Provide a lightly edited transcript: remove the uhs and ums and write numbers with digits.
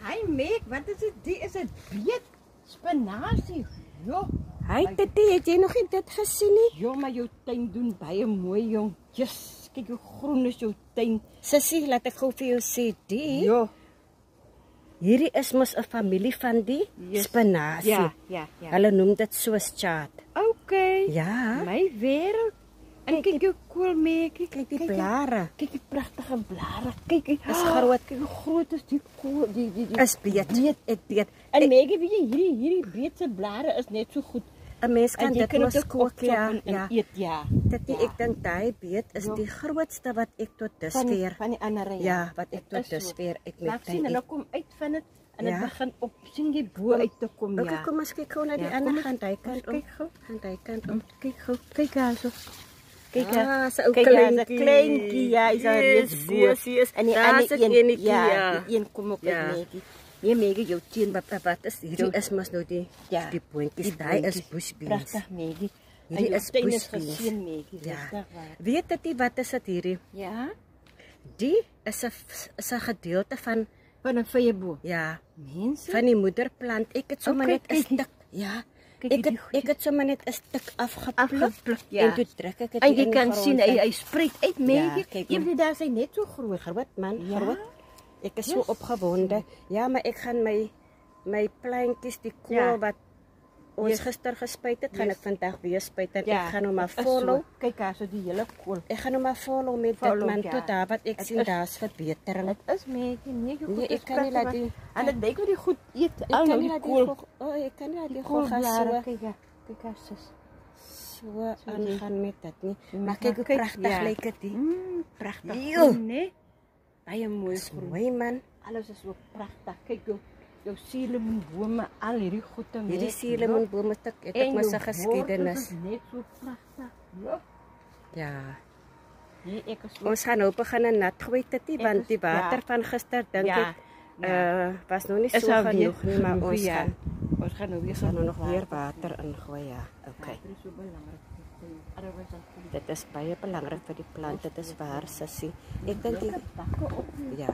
Hy Meg, wat is dit? Die is 'n beet spinasie. Jo. Hy Titi, het jy nog nie dit gesien nie? Jo, maar jou tuin doen baie mooi, jong. Yes, kyk hoe groen is jou tuin. Sissie, laat ek gou vir jou sê, die Jo. hierdie is mos 'n familie van die spinasie. Ja. Hulle noem dit soos-chat. Okay. Ja. My wêreld. En kyk jou koolmeetjie, Kyk die blare. Kyk die pragtige blare. Kyk, Is groot. Kyk hoe groot is die kool, die Is beet. Ek weet. En Meggie, weet jy, hierdie beet se blare is net so goed. 'n Mens kan dit mos kook, opchop ja. en eet, ja. Dit ek dink daai beet is die grootste wat ek tot dusver. Van die ander Ja, wat ek tot is so. dusver uit Laat met sien, hulle kom uit van dit en dit Ja. begin op sien jy bo uit te kom, Okay, ja. kom ons kyk gou na die Ja, ander kom kant, hy kant om. kyk gou. Aan die kant om. Kyk gou, kyk daar so. Kyk Ah, daar. so ou Kyk daar, kleintjie. so kleintjie, ja, is al reeds bo. Yes. En die Daar's ander ek enetjie, ja. die een kom ook Ja. uit Meggie. Nee, Meggie, jou teen Wat is hierdie is mos nou die Ja, die boontjies. die Daai is boontjies. bushbeans. Pragtig, Meggie. Hierdie En jou is tuin bushbeans. geseën, Meggie, Ja. regtig waar. Weet dit wat is dit hierdie? Ja, Die is 'n gedeelte van van 'n vyeboom. ja, Mense, van die moederplant. Ek het sommer Okay, net 'n kyk. stuk ja. Kyk Ek hierdie het ek het sommer net 'n stuk afgepluk. afgepluk, ja. En toe druk ek dit En jy in die kan grond sien in. hy spruit uit, Meggie. kyk Jy maar. weet daar sy net so groot. Groot man, Ja? groot. Ek is so Yes. opgewonde. Ja, maar ek gaan my plantjies, die kool Ja. wat ons Yes. gister gespuit het, gaan ek vandag weer spuit en Ja, ek gaan hom maar dit is follow. so. Kyk daar so die hele kool. Ek gaan hom maar follow met dit Follow, man ja. tot daar wat ek Het sien is- daar's verbetering. Dit is Meggie, nee, jy Nee, goed ek is kan nie pragtig, laat die- En dit lyk hoe die goed eet. Ek Al kan nou nie die laat die kool. gog- ek kan nie laat die Koolblare, gogga kyk daar. Kyk daar sis. so aangaan met dit nie. Ja, Maar kyk hoe kyk, pragtig ja. lyk dit nie. Pragtig. Eeuw. groen, nee. Baie mooi Dis groen. mooi man. Alles is so pragtig. Kyk jou suurlemoenbome, al hierdie goede met. Hierdie suurlemoenbome het ek mos 'n geskiedenis. Net so pragtig. Ja. Ja. Nee, ek is so Ons gaan nou begin nat gooi dit want die water van gister dink Ja, ek was nog nie Is so al weer genoeg nie, maar ons ja. gaan Ons gaan nou weer nou nog weer water ingooi, ja. Okay. Dit is so belangrik. Otherwise dan kom Dit is baie belangrik vir die plant. Dit is waar, sussie. Ek dink takke op. ja.